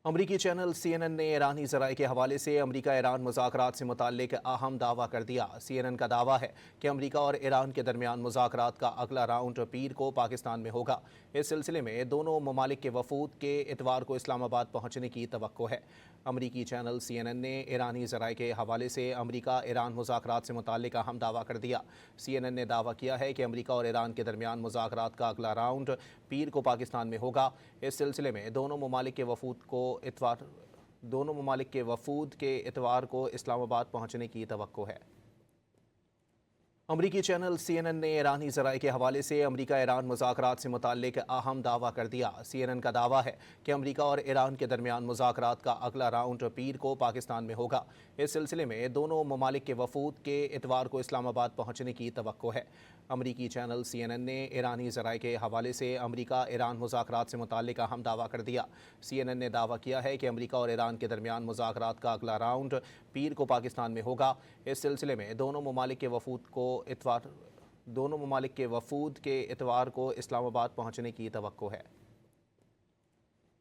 امریکی channel CNN نے ایرانی ذرائع کے حوالے سے امریکہ ایران مذاکرات سے متعلق اہم دعویٰ کر دیا۔ CNN کا دعویٰ ہے کہ امریکہ اور ایران کے درمیان مذاکرات کا اگلا راؤنڈ پیر کو پاکستان میں ہوگا۔ اس سلسلے میں دونوں ممالک کے وفود کے اتوار کو اسلام آباد پہنچنے کی توقع ہے۔ امریکی چینل CNN نے ایرانی ذرائع کے حوالے سے امریکہ ایران مذاکرات سے متعلق اہم دعویٰ کر دیا۔ CNN نے دعویٰ کیا ہے کہ امریکہ اور ایران کے درمیان مذاکرات کا اگلا راؤنڈ پیر کو پاکستان میں ہوگا۔ اس سلسلے میں دونوں ممالک کے وفود کے اتوار کو اسلام آباد پہنچنے کی توقع ہے۔ امریکی چینل CNN نے ایرانی ذرائع کے حوالے سے امریکہ ایران مذاکرات سے متعلق اہم دعویٰ کر دیا۔ CNN کا دعویٰ ہے کہ امریکہ اور ایران کے درمیان مذاکرات کا اگلا راؤنڈ پیر کو پاکستان میں ہوگا۔ اس سلسلے میں دونوں ممالک کے وفود کے اتوار کو اسلام آباد پہنچنے کی توقع ہے۔ امریکی چینل CNN نے ایرانی ذرائع کے حوالے سے امریکہ ایران مذاکرات سے متعلق اہم دعویٰ کر دیا۔ CNN نے دعویٰ کیا ہے کہ امریکہ اور ایران کے درمیان مذاکرات کا اگلا راؤنڈ پیر کو پاکستان میں ہوگا۔ اس سلسلے میں دونوں ممالک کے وفود کے اتوار کو اسلام آباد پہنچنے کی توقع ہے۔